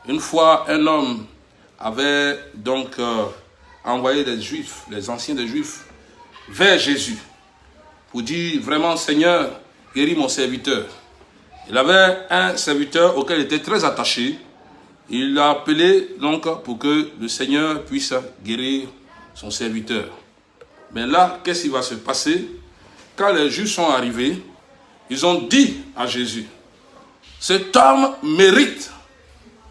Une fois, un homme avait donc envoyé les Juifs, les anciens des Juifs, vers Jésus pour dire vraiment, Seigneur, guéris mon serviteur. Il avait un serviteur auquel il était très attaché. Il l'a appelé donc pour que le Seigneur puisse guérir son serviteur. Mais là, qu'est-ce qui va se passer? Quand les Juifs sont arrivés, ils ont dit à Jésus, cet homme mérite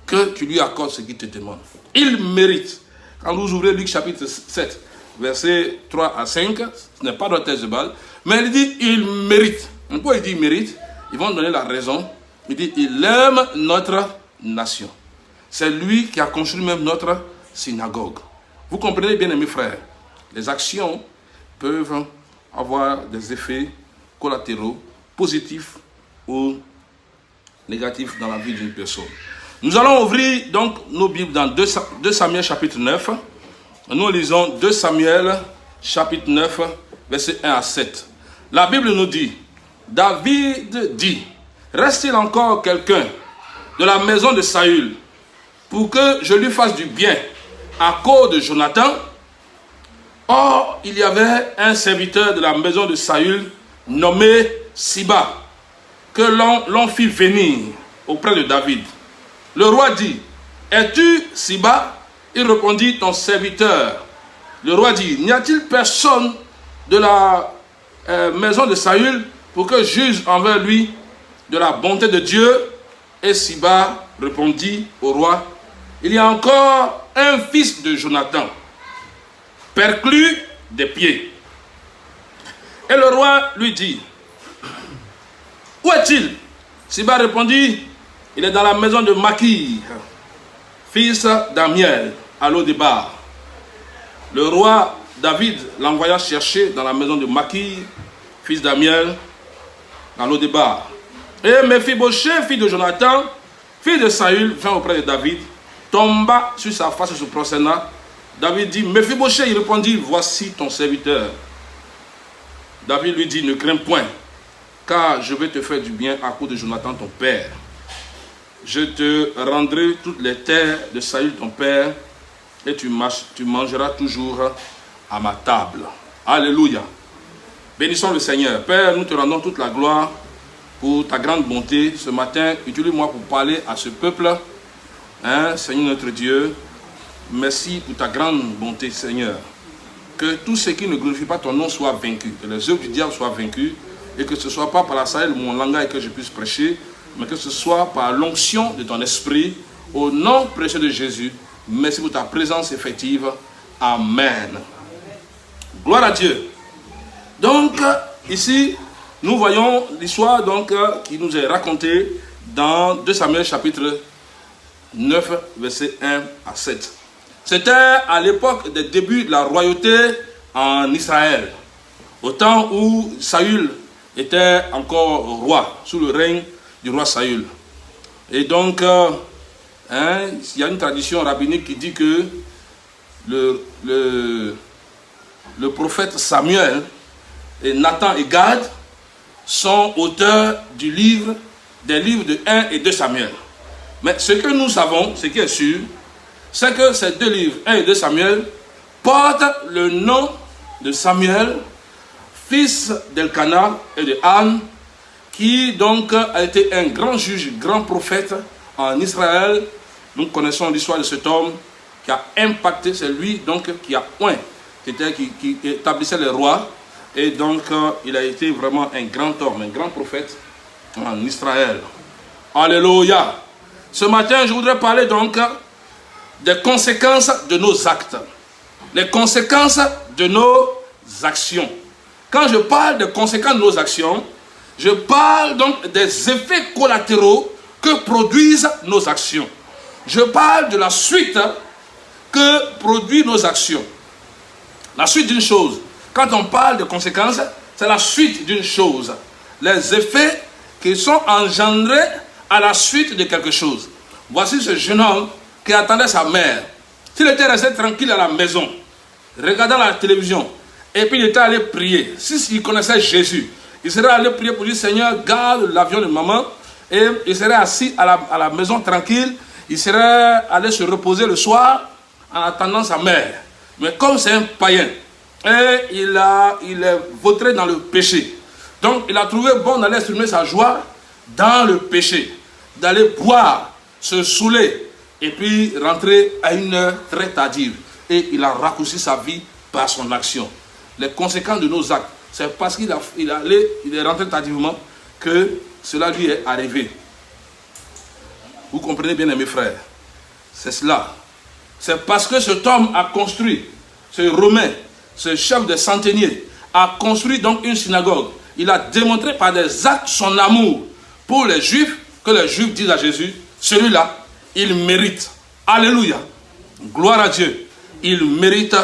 que tu lui accordes ce qu'il te demande. Il mérite. Quand vous ouvrez Luc chapitre 7, versets 3 à 5, ce n'est pas notre thèse de base, mais il dit il mérite. Pourquoi il dit il mérite? Ils vont donner la raison. Il dit il aime notre nation. C'est lui qui a construit même notre synagogue. Vous comprenez bien, mes frères, les actions peuvent avoir des effets collatéraux, positifs ou négatifs dans la vie d'une personne. Nous allons ouvrir donc nos Bibles dans 2 Samuel chapitre 9. Nous lisons 2 Samuel chapitre 9, versets 1 à 7. La Bible nous dit, David dit, reste-t-il encore quelqu'un de la maison de Saül pour que je lui fasse du bien à cause de Jonathan? Or, il y avait un serviteur de la maison de Saül nommé Siba, que l'on fit venir auprès de David. Le roi dit, es-tu Siba? Il répondit, ton serviteur. Le roi dit, n'y a-t-il personne de la maison de Saül pour que je juge envers lui de la bonté de Dieu? Et Siba répondit au roi, il y a encore un fils de Jonathan, perclus des pieds. Et le roi lui dit, où est-il? Siba répondit, il est dans la maison de Makir, fils d'Amiel, à Lo-débar. Le roi David l'envoya chercher dans la maison de Makir, fils d'Amiel, à Lo-débar. Et Mephibosheth, fils de Jonathan, fils de Saül, vint auprès de David, tomba sur sa face et se prosterna. David dit, Mephibosheth, il répondit, voici ton serviteur. David lui dit, ne crains point, car je vais te faire du bien à cause de Jonathan ton père. Je te rendrai toutes les terres de Saül ton père, et tu mangeras toujours à ma table. Alléluia. Bénissons le Seigneur. Père, nous te rendons toute la gloire pour ta grande bonté. Ce matin, utilise-moi pour parler à ce peuple. Seigneur notre Dieu, merci pour ta grande bonté, Seigneur. Que tout ce qui ne glorifie pas ton nom soit vaincu, que les œuvres du diable soient vaincues, et que ce ne soit pas par la sagesse de mon langage que je puisse prêcher, mais que ce soit par l'onction de ton esprit, au nom précieux de Jésus. Merci pour ta présence effective. Amen. Gloire à Dieu. Donc, ici, nous voyons l'histoire qui nous est racontée dans 2 Samuel chapitre 9, versets 1 à 7. C'était à l'époque des débuts de la royauté en Israël, au temps où Saül était encore roi, sous le règne du roi Saül. Et donc, il y a une tradition rabbinique qui dit que le prophète Samuel et Nathan et Gad sont auteurs des livres de 1 et 2 Samuel. Mais ce que nous savons, ce qui est sûr, c'est que ces deux livres, 1 et 2 Samuel, portent le nom de Samuel, fils d'Elkana et de Anne, qui donc a été un grand juge, grand prophète en Israël. Nous connaissons l'histoire de cet homme qui a impacté, c'est lui donc qui a qui établissait les rois. Et donc il a été vraiment un grand homme, un grand prophète en Israël. Alléluia. Ce matin, je voudrais parler donc des conséquences de nos actes. Les conséquences de nos actions. Quand je parle des conséquences de nos actions, je parle donc des effets collatéraux que produisent nos actions. Je parle de la suite que produisent nos actions. La suite d'une chose. Quand on parle de conséquences, c'est la suite d'une chose. Les effets qui sont engendrés à la suite de quelque chose. Voici ce jeune homme qui attendait sa mère. S'il était resté tranquille à la maison, regardant la télévision, et puis il était allé prier, s'il connaissait Jésus, il serait allé prier pour dire, Seigneur, garde l'avion de maman, et il serait assis à la maison tranquille, Il serait allé se reposer le soir en attendant sa mère. Mais comme c'est un païen, et il est vautré dans le péché. Donc il a trouvé bon d'aller exprimer sa joie dans le péché, d'aller boire, se saouler, et puis rentrer à une heure très tardive. Et il a raccourci sa vie par son action. Les conséquences de nos actes, c'est parce qu'il est rentré tardivement que cela lui est arrivé. Vous comprenez bien, mes frères? C'est cela. C'est parce que cet homme a construit, ce Romain, ce chef de centenier, a construit donc une synagogue. Il a démontré par des actes son amour pour les Juifs, que les Juifs disent à Jésus, celui-là, il mérite. Alléluia. Gloire à Dieu. Il mérite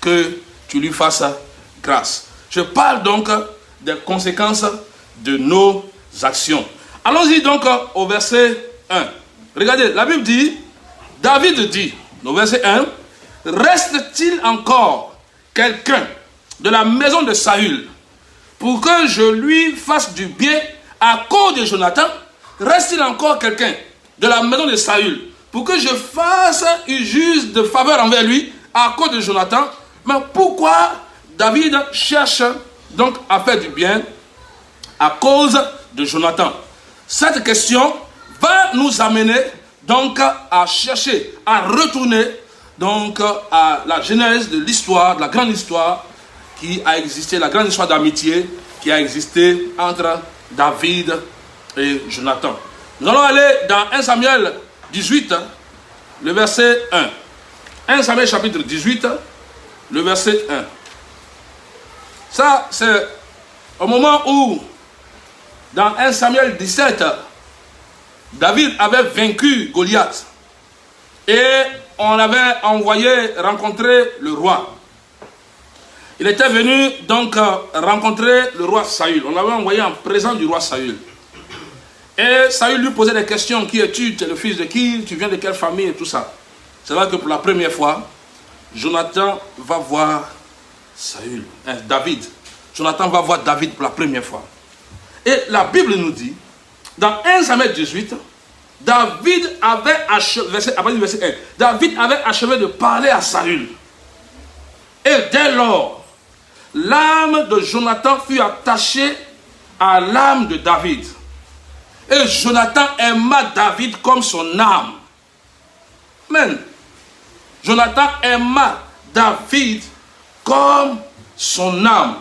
que tu lui fasses grâce. Je parle donc des conséquences de nos actions. Allons-y donc au verset 1. Regardez, la Bible dit, David dit, au verset 1, reste-t-il encore quelqu'un de la maison de Saül pour que je lui fasse du bien à cause de Jonathan? Reste-t-il encore quelqu'un de la maison de Saül pour que je fasse une juste de faveur envers lui à cause de Jonathan? Mais pourquoi David cherche donc à faire du bien à cause de Jonathan? Cette question va nous amener donc à chercher, à retourner donc à la genèse de l'histoire, de la grande histoire qui a existé, la grande histoire d'amitié qui a existé entre David et Jonathan. Nous allons aller dans 1 Samuel 18, le verset 1. 1 Samuel chapitre 18, le verset 1. Ça, c'est au moment où, dans 1 Samuel 17, David avait vaincu Goliath. Et on avait envoyé rencontrer le roi. Il était venu donc rencontrer le roi Saül. On l'avait envoyé en présence du roi Saül. Et Saül lui posait des questions. Qui es-tu? Tu es le fils de qui? Tu viens de quelle famille? Et tout ça. C'est là que pour la première fois, Jonathan va voir Saül. David. Jonathan va voir David pour la première fois. Et la Bible nous dit, dans 1 Samuel 18, David avait achevé, verset 1, David avait achevé de parler à Saül. Et dès lors, l'âme de Jonathan fut attachée à l'âme de David. Et Jonathan aima David comme son âme. Amen. Jonathan aima David comme son âme.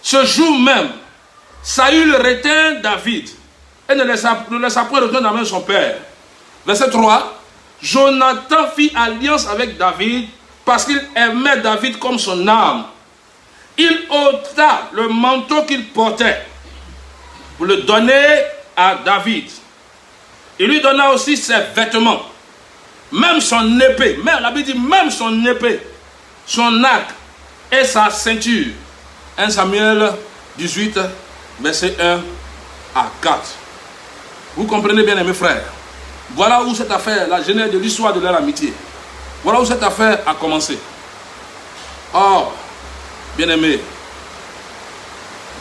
Ce jour même, Saül retint David et ne laissa point retourner dans la main de son père. Verset 3. Jonathan fit alliance avec David parce qu'il aimait David comme son âme. Il ôta le manteau qu'il portait pour le donner à David. Il lui donna aussi ses vêtements, même son épée. La Bible dit même son épée, son arc et sa ceinture. 1 Samuel 18, verset 1 à 4. Vous comprenez bien, mes frères. Voilà où cette affaire, la genèse de l'histoire de leur amitié. Voilà où cette affaire a commencé. Or, bien-aimé,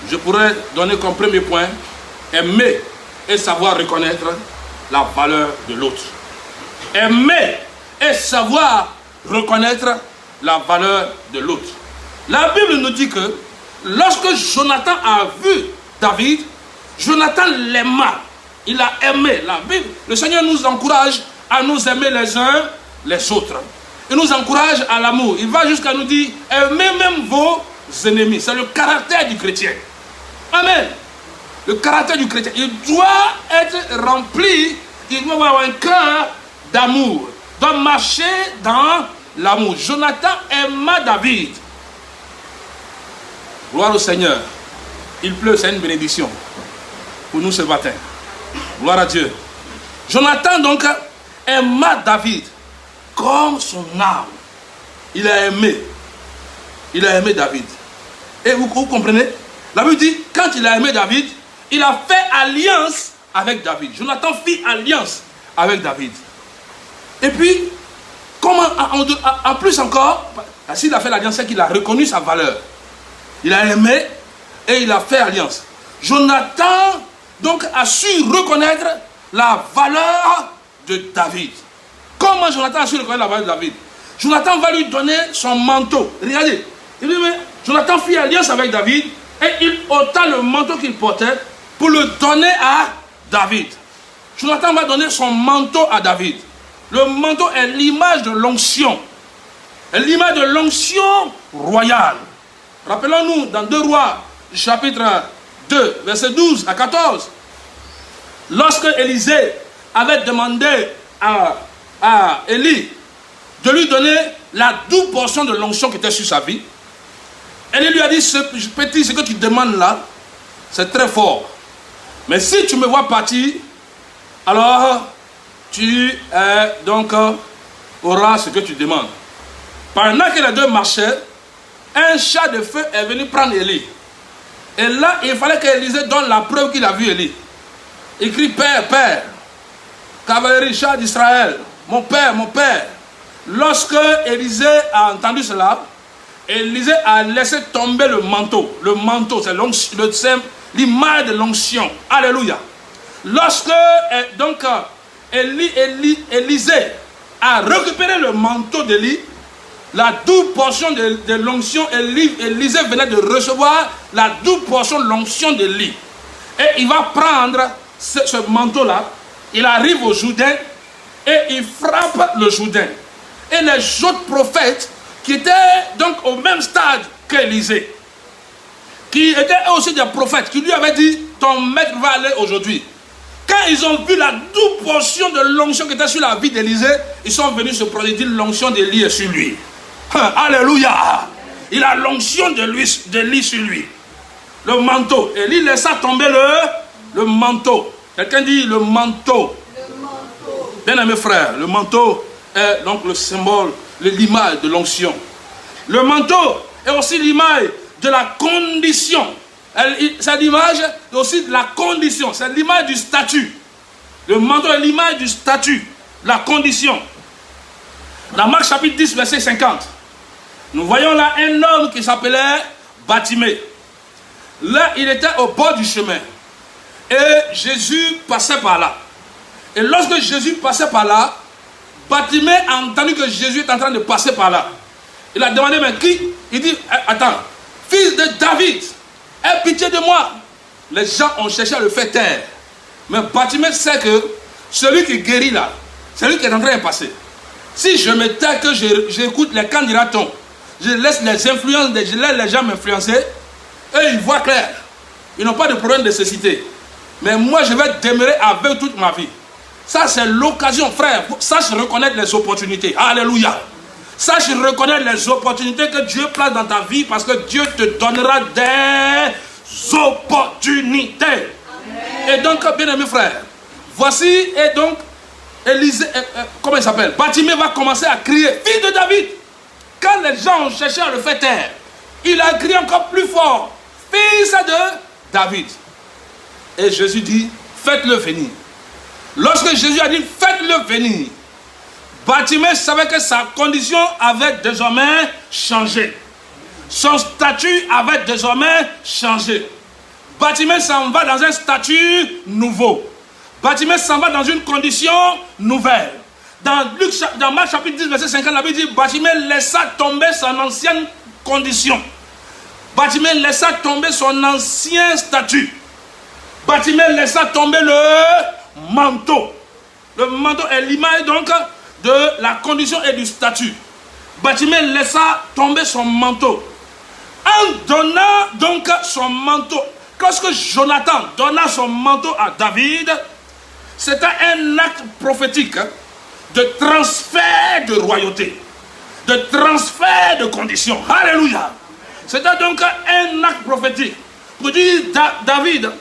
je pourrais donner comme premier point, aimer et savoir reconnaître la valeur de l'autre. Aimer et savoir reconnaître la valeur de l'autre. La Bible nous dit que lorsque Jonathan a vu David, Jonathan l'aima. Il a aimé. La Bible, le Seigneur nous encourage à nous aimer les uns les autres. Il nous encourage à l'amour. Il va jusqu'à nous dire, aimez même vos ennemis. C'est le caractère du chrétien. Amen. Le caractère du chrétien. Il doit être rempli, il doit avoir un cœur d'amour. Il doit marcher dans l'amour. Jonathan aima David. Gloire au Seigneur. Il pleut, c'est une bénédiction pour nous ce matin. Gloire à Dieu. Jonathan donc aima David comme son âme. Il a aimé. Il a aimé David. Et vous comprenez? La Bible dit, quand il a aimé David, il a fait alliance avec David. Jonathan fit alliance avec David. Et puis, comment, en plus encore, s'il a fait l'alliance, c'est qu'il a reconnu sa valeur. Il a aimé et il a fait alliance. Jonathan, donc, a su reconnaître la valeur de David. Comment Jonathan a su reconnaître la valeur de David? Jonathan va lui donner son manteau. Regardez. Il dit, mais Jonathan fit alliance avec David et il ôta le manteau qu'il portait pour le donner à David. Jonathan va donner son manteau à David. Le manteau est l'image de l'onction. L'image de l'onction royale. Rappelons-nous dans 2 Rois, chapitre 2, verset 12 à 14. Lorsque Élisée avait demandé à Élie de lui donner la double portion de l'onction qui était sur sa vie, Élie lui a dit, ce petit, ce que tu demandes là, c'est très fort. Mais si tu me vois partir, alors tu auras ce que tu demandes. Pendant que les deux marchaient, un chat de feu est venu prendre Élie. Et là, il fallait qu'Élisée donne la preuve qu'il a vu Élie. Il crie, Père, Père, cavalerie, chat d'Israël, mon Père, mon Père. Lorsque Élisée a entendu cela, Élisée a laissé tomber le manteau. Le manteau, c'est l'image de l'onction. Alléluia. Lorsque Élisée a récupéré le manteau d'Élie, la double portion de l'onction, Élisée venait de recevoir la double portion de l'onction d'Élie. Et il va prendre ce manteau-là, il arrive au Jourdain et il frappe le Jourdain. Et les autres prophètes qui étaient donc au même stade qu'Élisée, qui étaient aussi des prophètes, qui lui avaient dit, ton maître va aller aujourd'hui. Quand ils ont vu la double portion de l'onction qui était sur la vie d'Élisée, ils sont venus se prodiguer, l'onction d'Élie est sur lui. Alléluia. Il a l'onction d'Élie sur lui. Le manteau. Élie laissa tomber le manteau. Quelqu'un dit le manteau. Bien aimé frère, le manteau est donc le symbole, l'image de l'onction. Le manteau est aussi l'image de la condition. C'est l'image aussi de la condition. C'est l'image du statut. Le manteau est l'image du statut, la condition. Dans Marc chapitre 10, verset 50, nous voyons là un homme qui s'appelait Bartimée. Là, il était au bord du chemin. Et Jésus passait par là. Et lorsque Jésus passait par là, Bartimée a entendu que Jésus est en train de passer par là. Il a demandé, mais qui? Il dit, attends, fils de David, aie pitié de moi. Les gens ont cherché à le faire taire. Mais Bartimée sait que celui qui guérit là, c'est lui qui est en train de passer. Si je me tais, que j'écoute les qu'en dira-t-on, je laisse les influences, je laisse les gens m'influencer, eux ils voient clair. Ils n'ont pas de problème de cécité. Mais moi je vais demeurer avec toute ma vie. Ça c'est l'occasion, frère. Sache reconnaître les opportunités. Alléluia. Sache reconnaître les opportunités que Dieu place dans ta vie, parce que Dieu te donnera des opportunités. Amen. Et donc, bien aimé frère, voici, et donc, Élisée, comment il s'appelle? Bartimée va commencer à crier, fils de David. Quand les gens ont cherché à le faire taire, il a crié encore plus fort, fils de David. Et Jésus dit, faites-le venir. Lorsque Jésus a dit, faites-le venir, Bartimée savait que sa condition avait désormais changé. Son statut avait désormais changé. Bartimée s'en va dans un statut nouveau. Bartimée s'en va dans une condition nouvelle. Dans Marc chapitre 10, verset 50, la Bible dit, Bartimée laissa tomber son ancienne condition. Bartimée laissa tomber son ancien statut. Bartimée laissa tomber le manteau. Le manteau est l'image donc de la condition et du statut. Bartimée laissa tomber son manteau. En donnant donc son manteau, lorsque Jonathan donna son manteau à David, c'était un acte prophétique de transfert de royauté, de transfert de conditions. Alléluia. C'était donc un acte prophétique pour dire David,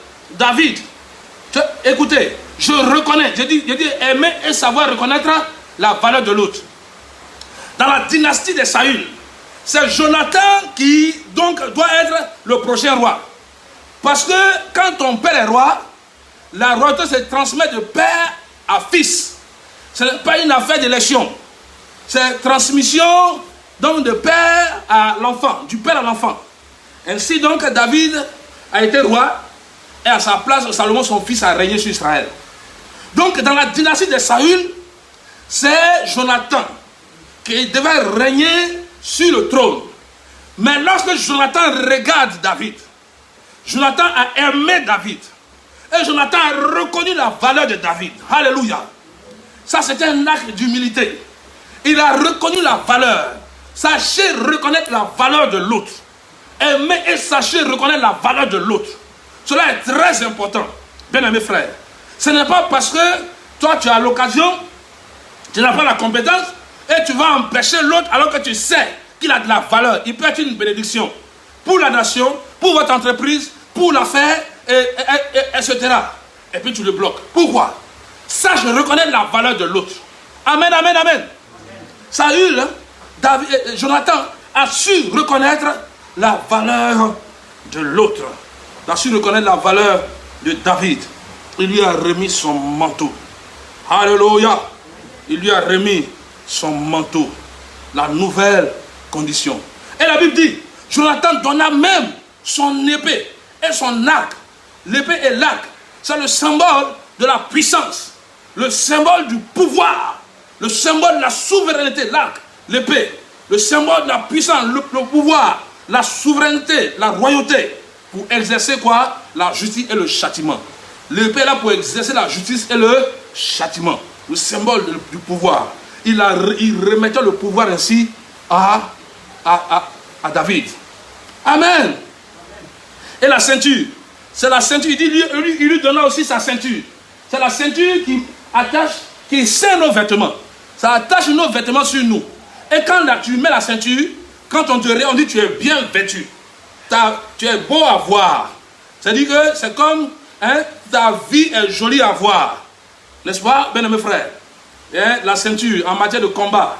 écoutez, je reconnais, j'ai dit aimer et savoir reconnaître la valeur de l'autre. Dans la dynastie de Saül, c'est Jonathan qui donc doit être le prochain roi. Parce que quand ton père est roi, la royauté se transmet de père à fils. Ce n'est pas une affaire d'élection. C'est transmission donc de père à l'enfant, du père à l'enfant. Ainsi donc David a été roi et à sa place Salomon son fils a régné sur Israël. Donc dans la dynastie de Saül, C'est Jonathan qui devait régner sur le trône. Mais lorsque Jonathan regarde David, Jonathan a aimé David. Et Jonathan a reconnu la valeur de David. Alléluia. Ça, c'était un acte d'humilité. Il a reconnu la valeur. Sachez reconnaître la valeur de l'autre. Aimer et sachez reconnaître la valeur de l'autre. Cela est très important, bien aimés frères. Ce n'est pas parce que toi, tu as l'occasion, tu n'as pas la compétence, et tu vas empêcher l'autre alors que tu sais qu'il a de la valeur. Il peut être une bénédiction pour la nation, pour votre entreprise, pour l'affaire, etc. Et puis tu le bloques. Pourquoi? Sache reconnaître la valeur de l'autre. Amen, amen, amen. Saül, Jonathan a su reconnaître la valeur de l'autre. Il a su reconnaître la valeur de David. Il lui a remis son manteau. Alléluia. Il lui a remis son manteau. La nouvelle condition. Et la Bible dit, Jonathan donna même son épée et son arc. L'épée et l'arc, c'est le symbole de la puissance, le symbole du pouvoir, le symbole de la souveraineté. L'arc, l'épée, le symbole de la puissance, le pouvoir, la souveraineté, la royauté, pour exercer quoi? La justice et le châtiment. L'épée est là pour exercer la justice et le châtiment, le symbole du pouvoir. Il remettait le pouvoir ainsi à David. Amen. Et la ceinture, c'est la ceinture. Il lui donna aussi sa ceinture. C'est la ceinture qui attache, qui serre nos vêtements. Ça attache nos vêtements sur nous. Et quand là, tu mets la ceinture, quand on te regarde, on dit tu es bien vêtu. Tu es beau à voir. C'est-à-dire que c'est comme ta vie est jolie à voir. N'est-ce pas, bien-aimés frères? La ceinture en matière de combat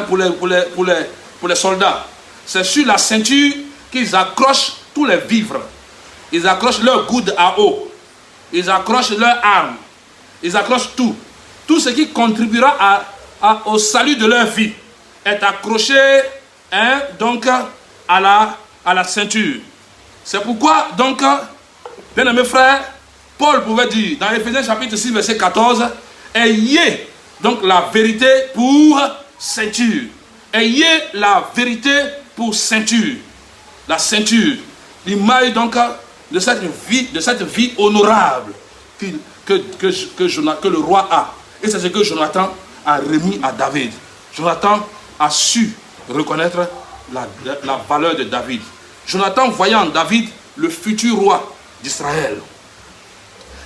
pour les soldats. C'est sur la ceinture qu'ils accrochent tous les vivres. Ils accrochent leur goude à eau. Ils accrochent leurs armes. Ils accrochent tout. Tout ce qui contribuera au salut de leur vie est accroché donc à la ceinture. C'est pourquoi, donc, bien aimés frères, Paul pouvait dire dans Éphésiens chapitre 6, verset 14, ayez donc la vérité pour ceinture. Ayez la vérité pour ceinture. La ceinture, l'image donc de cette vie honorable que le roi a. Et c'est ce que Jonathan a remis à David. Jonathan a su reconnaître la valeur de David. Jonathan voyait en David le futur roi d'Israël.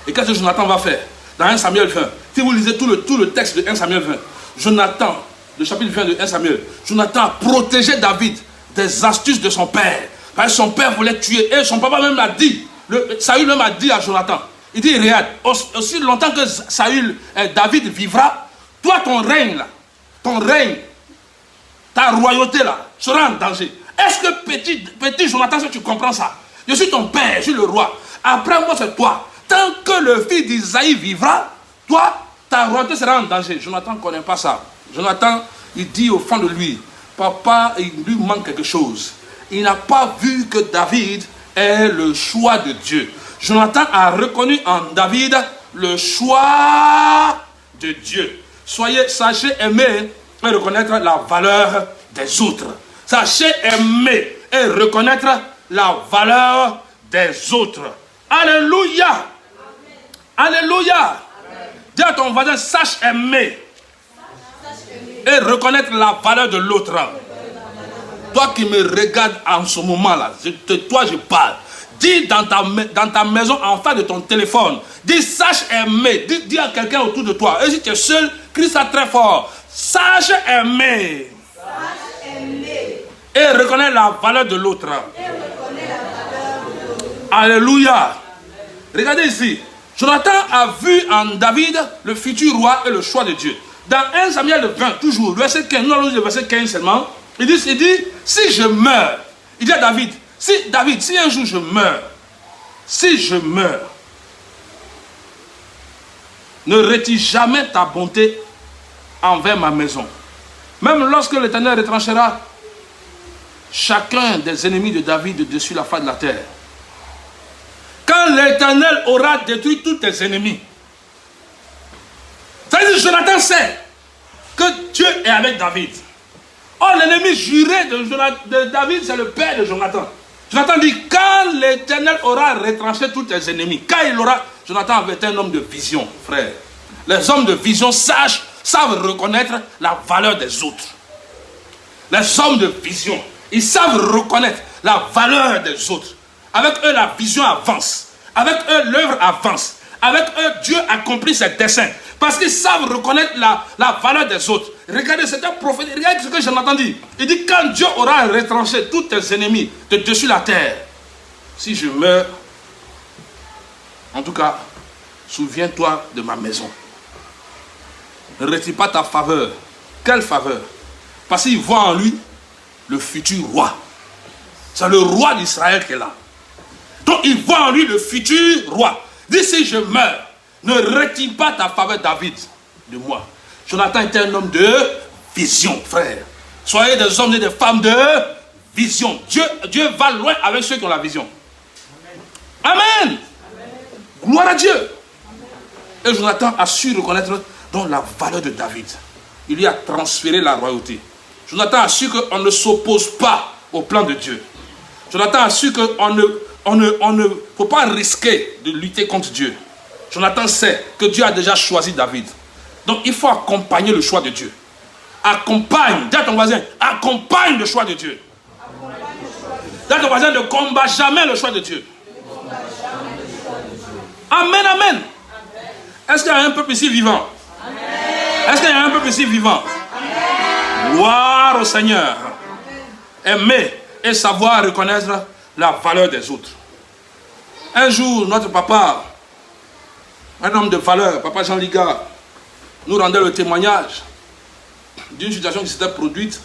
Et qu'est-ce que Jonathan va faire? Dans 1 Samuel 20, si vous lisez tout le texte de 1 Samuel 20, Jonathan, le chapitre 20 de 1 Samuel, Jonathan a protégé David des astuces de son père. Parce que son père voulait tuer. Et son papa même l'a dit. Saül même a dit à Jonathan, il dit, regarde, aussi longtemps que David vivra, toi ton règne là, ta royauté là, sera en danger. Est-ce que petit Jonathan, si tu comprends ça, je suis ton père, je suis le roi. Après moi c'est toi. Tant que le fils d'Isaïe vivra, toi, ta royauté sera en danger. Jonathan ne connaît pas ça. Jonathan, il dit au fond de lui, papa, il lui manque quelque chose. Il n'a pas vu que David est le choix de Dieu. Jonathan a reconnu en David le choix de Dieu. Sachez aimer et reconnaître la valeur des autres. Sachez aimer et reconnaître la valeur des autres. Alléluia. Alléluia. Dis à ton voisin, sache aimer et reconnaître la valeur de l'autre. Toi qui me regardes en ce moment-là, toi je parle. Dis dans ta maison, en face de ton téléphone, dis sache aimer. Dis à quelqu'un autour de toi. Et si tu es seul, crie ça très fort. Sache aimer. Sache aimer. Et reconnaître la valeur de l'autre. Alléluia. Regardez ici. Jonathan a vu en David le futur roi et le choix de Dieu. Dans 1 Samuel 20, toujours, le verset 15, nous allons le verset 15 seulement. Il dit, si je meurs, il dit à David, si un jour je meurs, ne retire jamais ta bonté envers ma maison. Même lorsque l'Éternel retranchera chacun des ennemis de David de dessus la face de la terre. Quand l'Éternel aura détruit tous tes ennemis. C'est-à-dire Jonathan sait est avec David. Oh, l'ennemi juré de David, c'est le père de Jonathan. Jonathan dit, quand l'Éternel aura retranché tous tes ennemis, quand il aura... Jonathan avait été un homme de vision, frère. Les hommes de vision savent reconnaître la valeur des autres. Les hommes de vision, ils savent reconnaître la valeur des autres. Avec eux, la vision avance. Avec eux, l'œuvre avance. Avec eux, Dieu accomplit ses desseins. Parce qu'ils savent reconnaître la valeur des autres. Regardez, c'est un prophète. Regardez ce que Jonathan dit. Il dit, quand Dieu aura retranché tous tes ennemis de dessus la terre, si je meurs, en tout cas, souviens-toi de ma maison. Ne retire pas ta faveur. Quelle faveur? Parce qu'il voit en lui le futur roi. C'est le roi d'Israël qui est là. Donc il voit en lui le futur roi. Dis, si je meurs, ne retire pas ta faveur, David, de moi. Jonathan était un homme de vision, frère. Soyez des hommes et des femmes de vision. Dieu va loin avec ceux qui ont la vision. Amen. Amen. Gloire à Dieu. Amen. Et Jonathan a su reconnaître donc la valeur de David. Il lui a transféré la royauté. Jonathan a su qu'on ne s'oppose pas au plan de Dieu. Jonathan a su qu'on ne faut pas risquer de lutter contre Dieu. Jonathan sait que Dieu a déjà choisi David. Donc il faut accompagner le choix de Dieu. Accompagne, dis à ton voisin, accompagne le choix de Dieu. Dis à ton voisin, ne combat jamais le choix de Dieu. Amen, amen. Est-ce qu'il y a un peuple ici vivant? Est-ce qu'il y a un peuple ici vivant? Gloire au Seigneur. Aimer et savoir reconnaître la valeur des autres. Un jour, notre papa, un homme de valeur, papa Jean Liga, nous rendait le témoignage d'une situation qui s'était produite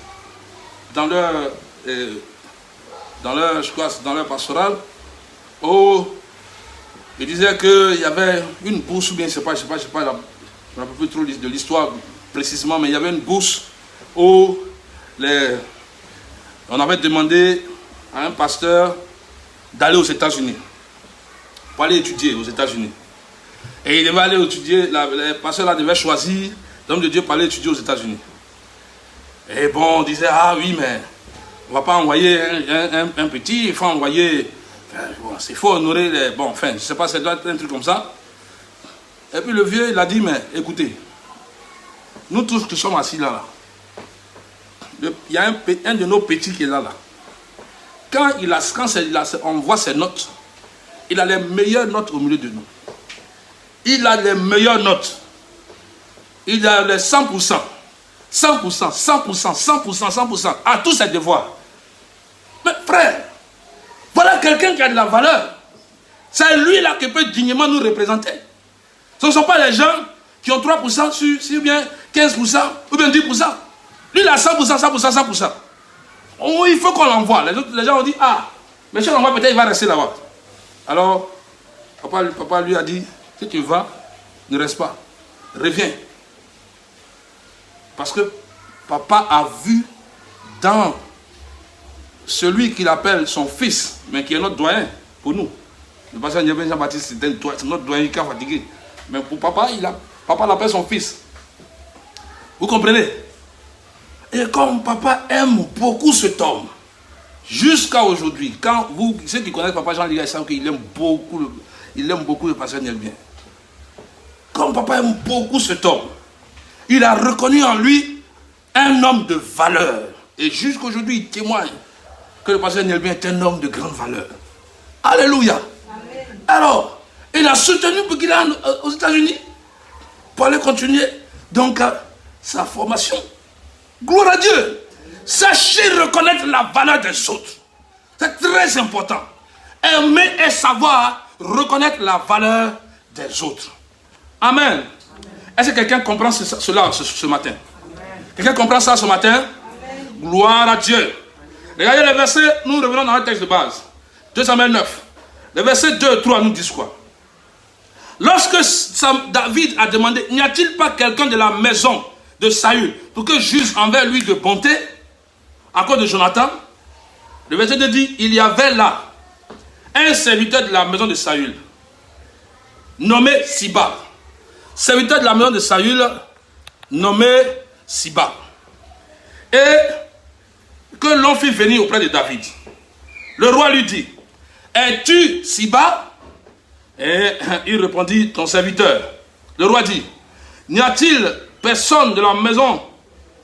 dans leur pastoral, où il disait qu'il y avait une bourse, ou bien je ne sais pas, je ne me rappelle plus trop de l'histoire précisément, mais il y avait une bourse où on avait demandé à un pasteur d'aller aux États-Unis, pour aller étudier aux États-Unis. Et il devait aller étudier, le pasteur là devait choisir l'homme de Dieu pour aller étudier aux États-Unis. Et bon, on disait, ah oui, mais on ne va pas envoyer un petit, il faut envoyer, il faut honorer les, bon, enfin, je ne sais pas, ça doit être un truc comme ça. Et puis le vieux, il a dit, mais écoutez, nous tous qui sommes assis là, il y a un de nos petits qui est là. Quand on voit ses notes, il a les meilleures notes au milieu de nous. Il a les meilleures notes. Il a les 100%. 100%, 100%, 100%, 100%. À tous ses devoirs. Mais frère, voilà quelqu'un qui a de la valeur. C'est lui-là qui peut dignement nous représenter. Ce ne sont pas les gens qui ont 3% sur bien 15% ou bien 10%. Lui, il a 100%, 100%, 100%. Oh, il faut qu'on l'envoie. Les gens ont dit, ah, mais si on l'envoie, peut-être il va rester là-bas. Alors, papa lui a dit, si tu vas, ne reste pas. Reviens. Parce que papa a vu dans celui qu'il appelle son fils, mais qui est notre doyen pour nous. Le pasteur Jean-Baptiste, c'est notre doyen qui a fatigué. Mais pour papa, papa l'appelle son fils. Vous comprenez? Et comme papa aime beaucoup cet homme, jusqu'à aujourd'hui, quand ceux qui connaissent papa Jean Liga, ils savent qu'il aime beaucoup le pasteur Nelbien. Comme papa aime beaucoup cet homme, il a reconnu en lui un homme de valeur. Et jusqu'à aujourd'hui, il témoigne que le pasteur Nelbien est un homme de grande valeur. Alléluia. Amen. Alors, il a soutenu pour qu'il aille aux États-Unis pour aller continuer donc sa formation. Gloire à Dieu. Sachez reconnaître la valeur des autres. C'est très important. Aimer et savoir reconnaître la valeur des autres. Amen. Amen. Est-ce que quelqu'un comprend cela ce matin? Quelqu'un comprend ça ce matin? Amen. Gloire à Dieu. Regardez les versets, nous revenons dans le texte de base. 2 Samuel 9. Les versets 2 et 3 nous disent quoi? Lorsque David a demandé, n'y a-t-il pas quelqu'un de la maison de Saül pour que juge envers lui de bonté à cause de Jonathan? Le verset 2 dit, il y avait là un serviteur de la maison de Saül nommé Siba. Serviteur de la maison de Saül nommé Siba. et que l'on fit venir auprès de David. Le roi lui dit, es-tu Siba? Et il répondit, ton serviteur. Le roi dit, n'y a-t-il personne de la maison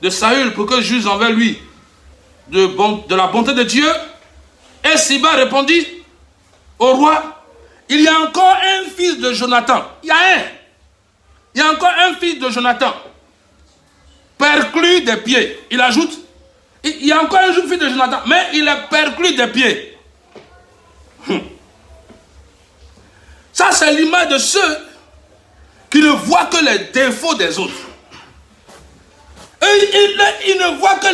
de Saül pour que je juge envers lui de la bonté de Dieu? Et Siba répondit au roi, il y a encore un fils de Jonathan. Il y a encore un fils de Jonathan, perclus des pieds. Il ajoute, il y a encore un fils de Jonathan, mais il est perclus des pieds. Ça, c'est l'image de ceux qui ne voient que les défauts des autres. Et ils ne voient que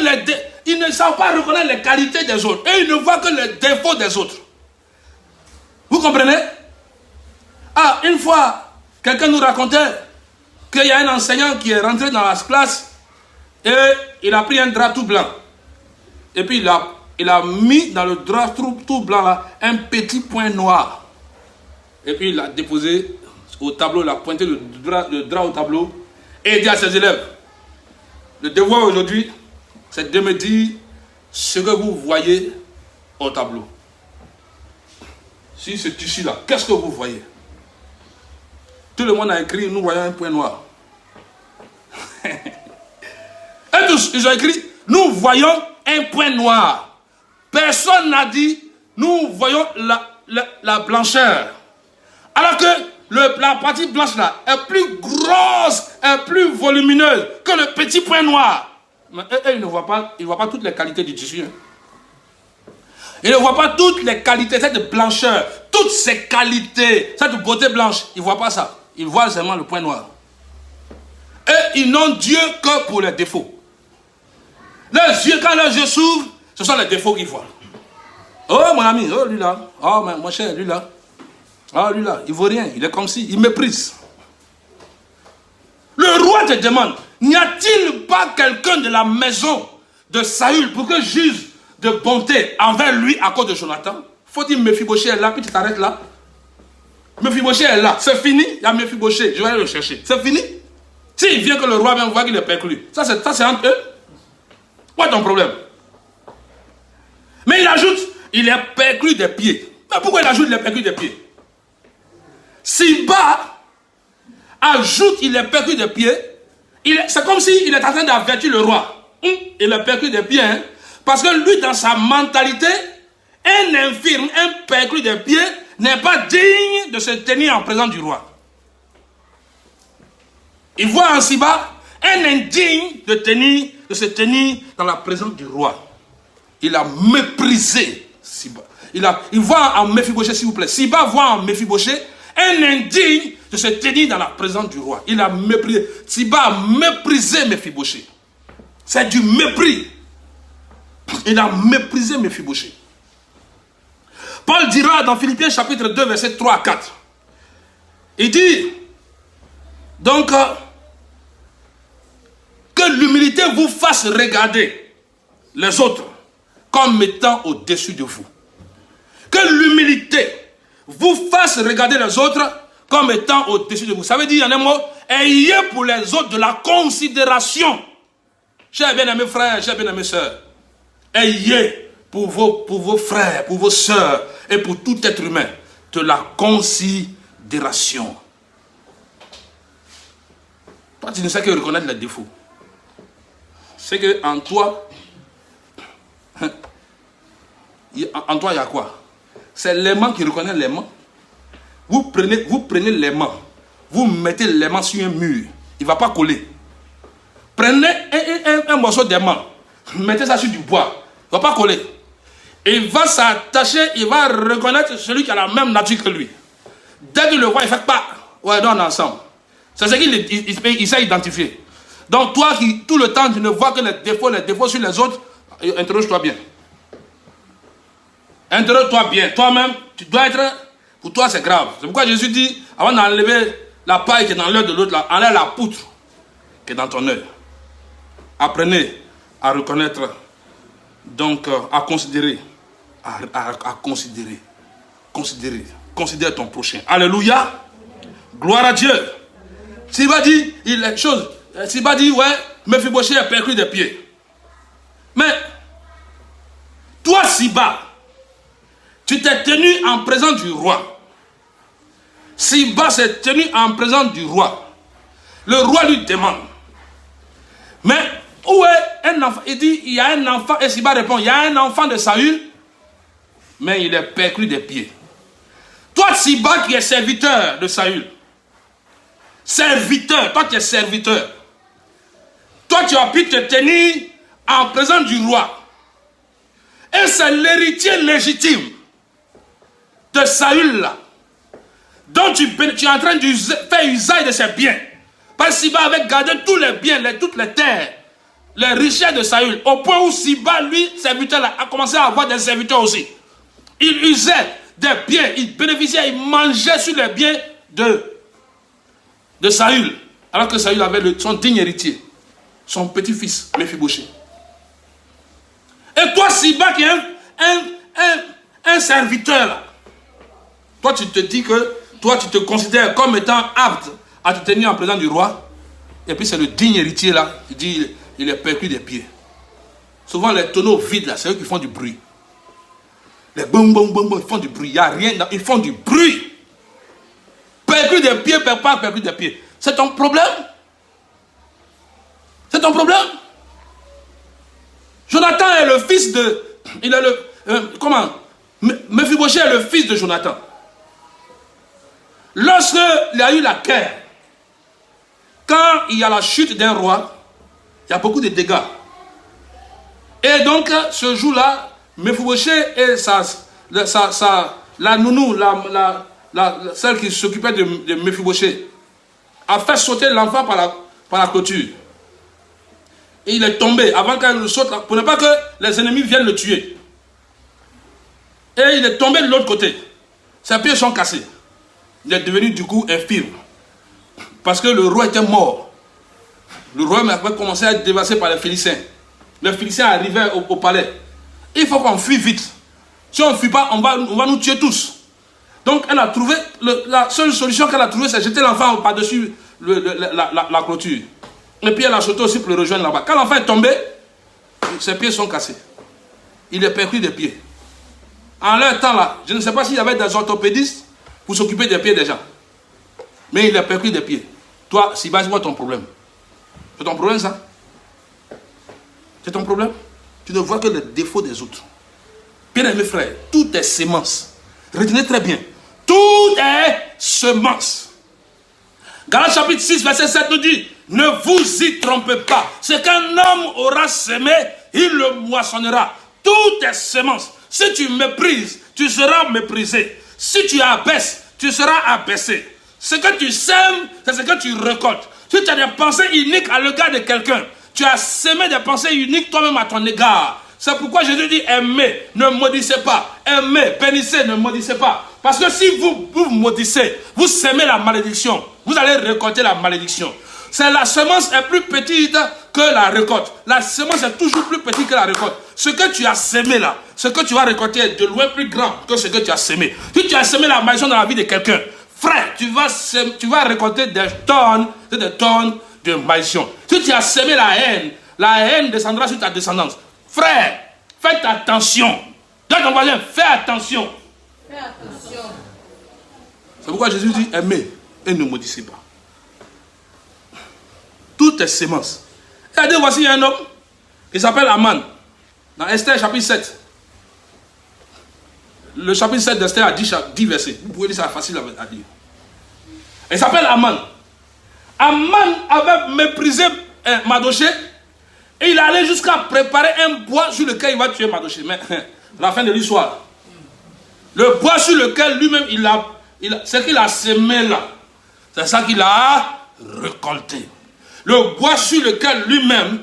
ils ne savent pas reconnaître les qualités des autres. Et ils ne voient que les défauts des autres. Vous comprenez? Ah, une fois, quelqu'un nous racontait qu'il y a un enseignant qui est rentré dans la classe et il a pris un drap tout blanc. Et puis il a mis dans le drap tout blanc là, un petit point noir. Et puis il a déposé au tableau, il a pointé le drap au tableau et il dit à ses élèves, le devoir aujourd'hui, c'est de me dire ce que vous voyez au tableau. Si ce tissu-là, qu'est-ce que vous voyez? Tout le monde a écrit, nous voyons un point noir. Et tous, ils ont écrit, nous voyons un point noir. Personne n'a dit, nous voyons la blancheur. Alors que la partie blanche là est plus grosse, est plus volumineuse que le petit point noir. Mais ils ne voient pas toutes les qualités du tissu. Hein. Ils ne voient pas toutes les qualités, cette blancheur, toutes ces qualités, cette beauté blanche. Ils ne voient pas ça. Ils voient seulement le point noir. Et ils n'ont Dieu que pour les défauts. Leurs yeux, quand leurs yeux s'ouvrent, ce sont les défauts qu'ils voient. Oh mon ami, oh lui là, oh mon cher, lui là. Ah, lui là, il ne vaut rien, il est comme si, il méprise. Le roi te demande, n'y a-t-il pas quelqu'un de la maison de Saül pour que juge de bonté envers lui à cause de Jonathan? Faut dire Mephibosheth est là, puis tu t'arrêtes là. Mephibosheth est là, c'est fini, il y a Mephibosheth, je vais aller le chercher. C'est fini. S'il vient que le roi vient voir qu'il est perclus, ça c'est entre eux. Quoi ton problème? Mais il ajoute, il est perclus des pieds. Mais pourquoi il ajoute il est perclus des pieds? Siba ajoute, il est perclus des pieds. C'est comme s'il est en train d'avertir le roi. Il est perclus des pieds. Hein? Parce que lui, dans sa mentalité, un infirme, un perclus des pieds, n'est pas digne de se tenir en présence du roi. Il voit en Siba un indigne de se tenir dans la présence du roi. Il a méprisé Siba. Il voit en Mephibosheth, s'il vous plaît. Siba voit en Mephibosheth un indigne de se tenir dans la présence du roi. Il a méprisé. Siba a méprisé Mephibosheth. C'est du mépris. Il a méprisé Mephibosheth. Paul dira dans Philippiens chapitre 2, verset 3 à 4. Il dit, donc, que l'humilité vous fasse regarder les autres comme étant au-dessus de vous. Que l'humilité vous fasse regarder les autres comme étant au-dessus de vous. Ça veut dire, en un mot, ayez pour les autres de la considération. Chers bien-aimés frères, chers bien-aimés sœurs, ayez pour vos frères, pour vos sœurs et pour tout être humain de la considération. Toi, tu ne sais que reconnaître les défauts. C'est qu'en toi, il y a quoi? C'est l'aimant qui reconnaît l'aimant. Vous prenez l'aimant, vous mettez l'aimant sur un mur, il ne va pas coller. Prenez un morceau d'aimant, mettez ça sur du bois, il ne va pas coller. Il va s'attacher, il va reconnaître celui qui a la même nature que lui. Dès qu'il le voit, il ne fait pas. Ouais, non, on est ensemble. C'est ce qu'il sait identifier. Donc toi qui, tout le temps, tu ne vois que les défauts sur les autres, interroge-toi bien. Interroge-toi bien. Toi-même, tu dois être... Pour toi, c'est grave. C'est pourquoi Jésus dit, avant d'enlever la paille qui est dans l'œil de l'autre, enlève la poutre qui est dans ton œil. Apprenez à reconnaître, donc à considérer. À considérer. Considère ton prochain. Alléluia. Gloire à Dieu. S'il va dire, S'il va dire, ouais, Mephibosheth est perclus des pieds. Mais, toi, Siba, tu t'es tenu en présence du roi. Siba s'est tenu en présence du roi. Le roi lui demande. Mais, où est un enfant? Il dit, il y a un enfant. Et Siba répond, il y a un enfant de Saül, mais il est perclus des pieds. Toi, Siba, qui es serviteur de Saül. Serviteur, toi tu es serviteur. Toi, tu as pu te tenir en présence du roi. Et c'est l'héritier légitime de Saül là, dont tu es en train de faire usage de ses biens. Parce que Siba avait gardé tous les biens, toutes les terres, les richesses de Saül, au point où Siba, lui, serviteur là, a commencé à avoir des serviteurs aussi. Il usait des biens, il bénéficiait, il mangeait sur les biens de Saül, alors que Saül avait son digne héritier, son petit-fils, Mephibosheth. Et toi, Siba, qui est un serviteur, là, toi, tu te dis que, toi, tu te considères comme étant apte à te tenir en présence du roi, et puis c'est le digne héritier, là, qui dit, il est perclus des pieds. Souvent, les tonneaux vides, là, c'est eux qui font du bruit. Les boum, boum, boum, boum, ils font du bruit. Il n'y a rien, ils font du bruit. Perclus des pieds, pas perclus des pieds. C'est ton problème? C'est ton problème? Jonathan est le fils de... Il est le... comment? Mephibosheth est le fils de Jonathan. Lorsque il y a eu la guerre, quand il y a la chute d'un roi, il y a beaucoup de dégâts. Et donc, ce jour-là, Mephibosheth et la nounou, celle qui s'occupait de Mephibosheth, a fait sauter l'enfant par la clôture. Et il est tombé avant qu'elle le saute, pour ne pas que les ennemis viennent le tuer. Et il est tombé de l'autre côté. Ses pieds sont cassés. Il est devenu du coup infirme. Parce que le roi était mort. Le roi avait commencé à être dévasté par les Philistins. Les Philistins arrivaient au palais. Il faut qu'on fuit vite. Si on ne fuit pas, on va nous tuer tous. Donc elle a trouvé, la seule solution qu'elle a trouvée, c'est jeter l'enfant par-dessus la clôture. Et puis elle a sauté aussi pour le rejoindre là-bas. Quand l'enfant est tombé, ses pieds sont cassés. Il est perclus des pieds. En leur temps là, je ne sais pas s'il y avait des orthopédistes pour s'occuper des pieds des gens. Mais il est perclus des pieds. Toi, Siba, c'est quoi ton problème? C'est ton problème ça? C'est ton problème? Tu ne vois que les défauts des autres. Bien aimé frère, tout est semence. Retenez très bien. Tout est semence. Galates chapitre 6, verset 7 nous dit, ne vous y trompez pas. Ce qu'un homme aura semé, il le moissonnera. Tout est semence. Si tu méprises, tu seras méprisé. Si tu abaisses, tu seras abaissé. Ce que tu sèmes, c'est ce que tu récoltes. Si tu as des pensées uniques à l'égard de quelqu'un, tu as semé des pensées uniques toi-même à ton égard. C'est pourquoi Jésus dit aimez, ne maudissez pas. Aimez, bénissez, ne maudissez pas. Parce que si vous maudissez, vous semez la malédiction. Vous allez récolter la malédiction. C'est la semence est plus petite que la récolte. La semence est toujours plus petite que la récolte. Ce que tu as semé là, ce que tu vas récolter est de loin plus grand que ce que tu as semé. Si tu as semé la malédiction dans la vie de quelqu'un, frère, tu vas récolter des tonnes de malédiction. Si tu as semé la haine descendra sur ta descendance. Frère, faites attention. Dis à ton voisin, fais attention. Fais attention. C'est pourquoi Jésus dit aimez et ne maudissez pas. Tout est semence. Regardez, voici il y a un homme qui s'appelle Aman. Dans Esther chapitre 7. Le chapitre 7 d'Esther a 10 versets. Vous pouvez dire ça facile à dire. Il s'appelle Aman. Aman avait méprisé Mardochée. Et il allait jusqu'à préparer un bois sur lequel il va tuer Mardochée. Mais la fin de l'histoire. Le bois sur lequel lui-même ce qu'il a semé là, c'est ça qu'il a récolté. Le bois sur lequel lui-même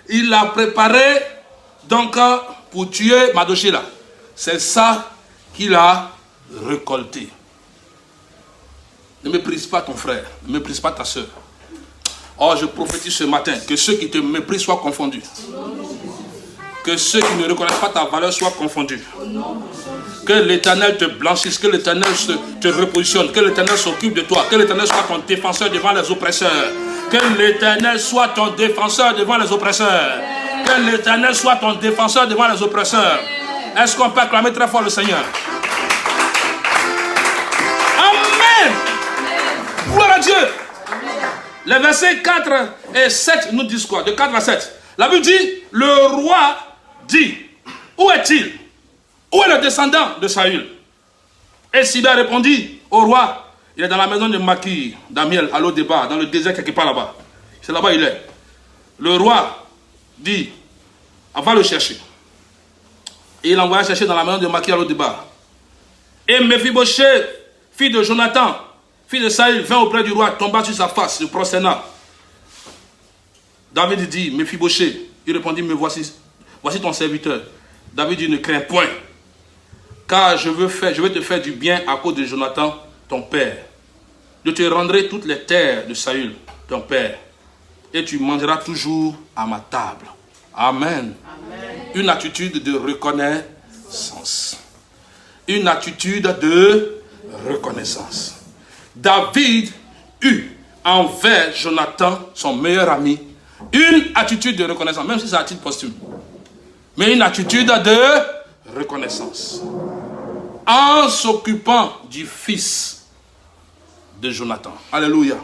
il a préparé donc pour tuer Mardochée là, c'est ça qu'il a récolté. Ne méprise pas ton frère, ne méprise pas ta soeur. Oh, je prophétise ce matin que ceux qui te méprisent soient confondus. Que ceux qui ne reconnaissent pas ta valeur soient confondus. Que l'Éternel te blanchisse, que l'Éternel te repositionne, que l'Éternel s'occupe de toi, que l'Éternel soit ton défenseur devant les oppresseurs. Que l'Éternel soit ton défenseur devant les oppresseurs. Que l'Éternel soit ton défenseur devant les oppresseurs. Est-ce qu'on peut acclamer très fort le Seigneur? Amen. Gloire à Dieu. Les versets 4 et 7 nous disent quoi? De 4 à 7. La Bible dit, le roi dit, où est-il? Où est le descendant de Saül? Et Siba répondit au roi, il est dans la maison de Maki, Damiel, à Lo-Débar, dans le désert quelque part là-bas. C'est là-bas il est. Le roi dit, on va le chercher. Et il envoya chercher dans la maison de Maki à Lo-Débar. Et Mephibosheth, fils de Jonathan, fils de Saül, vint auprès du roi, tomba sur sa face, se prosterna. David dit, Mephibosheth, il répondit, mais voici ton serviteur. David dit, ne crains point, car je vais te faire du bien à cause de Jonathan, ton père. Je te rendrai toutes les terres de Saül, ton père, et tu mangeras toujours à ma table. Amen. Amen. Une attitude de reconnaissance. Une attitude de reconnaissance. David eut envers Jonathan, son meilleur ami, une attitude de reconnaissance, même si c'est à titre posthume. Mais une attitude de reconnaissance. En s'occupant du fils de Jonathan. Alléluia.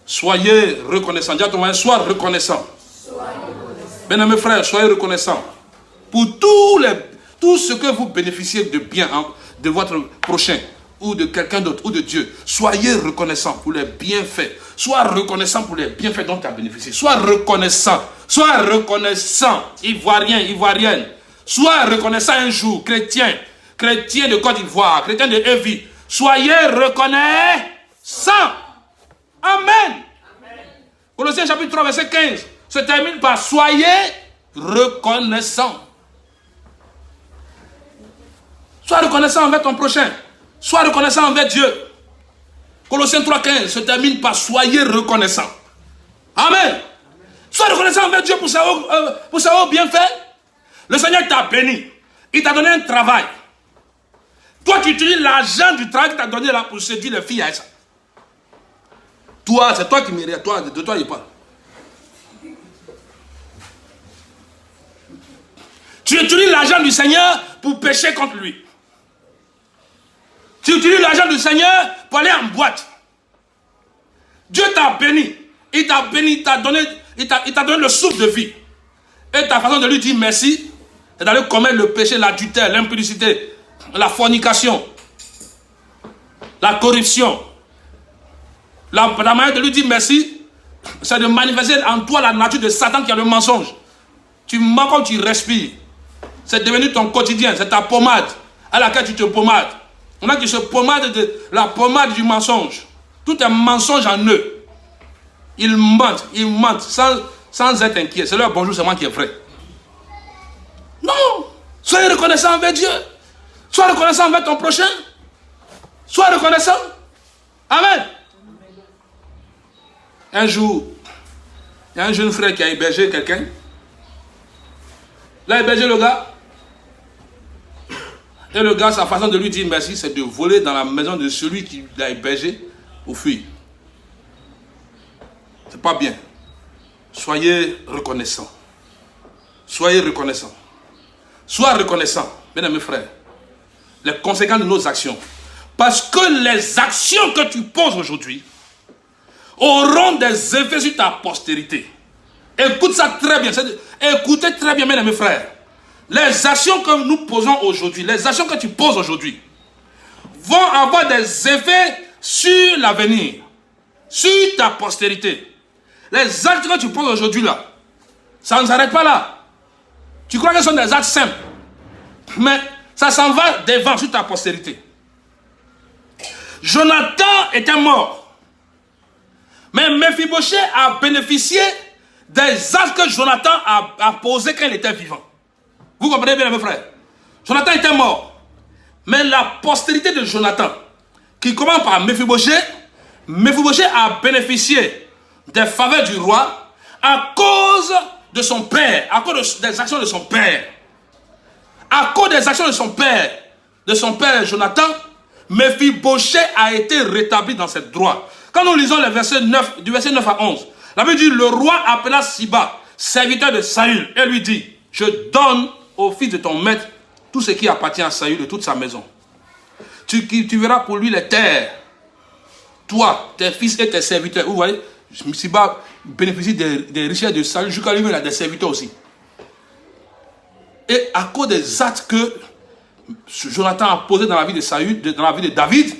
Soyez reconnaissants. Dis à ton voisin, sois reconnaissant. Bien-aimés frères, soyez reconnaissants pour tout ce que vous bénéficiez de bien de votre prochain ou de quelqu'un d'autre ou de Dieu. Soyez reconnaissants pour les bienfaits. Sois reconnaissant pour les bienfaits dont tu as bénéficié. Sois reconnaissant. Sois reconnaissant. Ivoirien, ivoirienne. Sois reconnaissant un jour, chrétien. Chrétien de Côte d'Ivoire, chrétien de Evie. Soyez reconnaissants. Amen. Colossiens chapitre 3, verset 15 se termine par soyez reconnaissants. Sois reconnaissant envers ton prochain. Sois reconnaissant envers Dieu. Colossiens 3, 15 se termine par soyez reconnaissants. Amen. Sois reconnaissant envers Dieu pour savoir bienfait. Le Seigneur t'a béni. Il t'a donné un travail. Toi, tu utilises l'argent du travail qu'il t'a donné là pour séduire les filles à ça. Toi, c'est toi qui mérites. De toi, il parle. Tu utilises l'argent du Seigneur pour pécher contre lui. Tu utilises l'argent du Seigneur pour aller en boîte. Dieu t'a béni. Il t'a béni, il t'a donné le souffle de vie. Et ta façon de lui dire merci, c'est d'aller commettre le péché, l'adultère, l'impudicité, la fornication, la corruption. La manière de lui dire merci, c'est de manifester en toi la nature de Satan qui a le mensonge. Tu mens quand tu respires. C'est devenu ton quotidien, c'est ta pommade à laquelle tu te pommades. On a qui se pommade de la pommade du mensonge. Tout est mensonge en eux. Ils mentent sans être inquiets. C'est leur bonjour seulement qui est vrai. Non! Soyez reconnaissant envers Dieu. Sois reconnaissant envers ton prochain. Sois reconnaissant. Amen. Un jour, il y a un jeune frère qui a hébergé quelqu'un. Il a hébergé le gars. Et le gars, sa façon de lui dire merci, c'est de voler dans la maison de celui qui l'a hébergé ou fuir. C'est pas bien. Soyez reconnaissants. Soyez reconnaissants. Sois reconnaissant, bien mes frères. Les conséquences de nos actions. Parce que les actions que tu poses aujourd'hui auront des effets sur ta postérité. Écoute ça très bien. Écoutez très bien, mes frères. Les actions que nous posons aujourd'hui, les actions que tu poses aujourd'hui, vont avoir des effets sur l'avenir, sur ta postérité. Les actes que tu poses aujourd'hui là, ça ne s'arrête pas là. Tu crois que ce sont des actes simples, mais ça s'en va devant sur ta postérité. Jonathan était mort, mais Mephibosheth a bénéficié des actes que Jonathan a posés quand il était vivant. Vous comprenez bien, mes frères? Jonathan était mort. Mais la postérité de Jonathan, qui commence par Mephibosheth a bénéficié des faveurs du roi à cause de son père, à cause des actions de son père. À cause des actions de son père Jonathan, Mephibosheth a été rétabli dans cette droite. Quand nous lisons les versets 9, du verset 9 à 11, la Bible dit, le roi appela Siba, serviteur de Saül, et lui dit, je donne au fils de ton maître tout ce qui appartient à Saül et toute sa maison. Tu verras pour lui les terres. Toi, tes fils et tes serviteurs. Vous voyez, Siba bénéficie des richesses de Saül, jusqu'à lui, il a des serviteurs aussi. Et à cause des actes que Jonathan a posés dans la vie de Saül, dans la vie de David,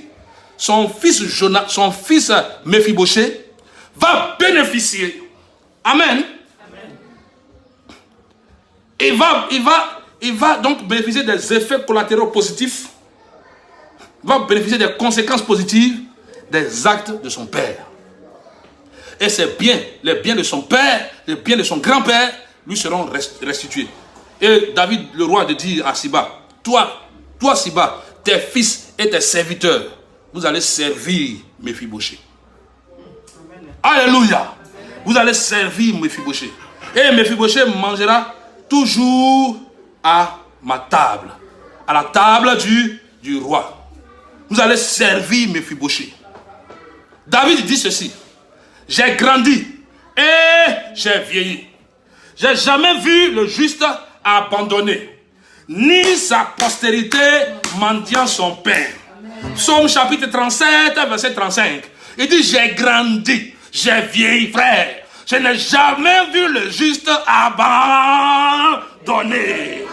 son fils Méphibosheth va bénéficier. Amen. Il va donc bénéficier des effets collatéraux positifs. Il va bénéficier des conséquences positives des actes de son père. Et ses biens, les biens de son père, les biens de son grand-père, lui seront restitués. Et David, le roi, de dire à Siba, toi Siba, tes fils et tes serviteurs, vous allez servir Méphibosheth. Alléluia. Vous allez servir Méphibosheth. Et Méphibosheth mangera toujours à ma table. À la table du roi. Vous allez servir Méphibosheth. David dit ceci. J'ai grandi et j'ai vieilli. J'ai jamais vu le juste abandonné, ni sa postérité mendiant son pain. Psaume chapitre 37, verset 35. Il dit, j'ai grandi, j'ai vieilli, frère. Je n'ai jamais vu le juste abandonné,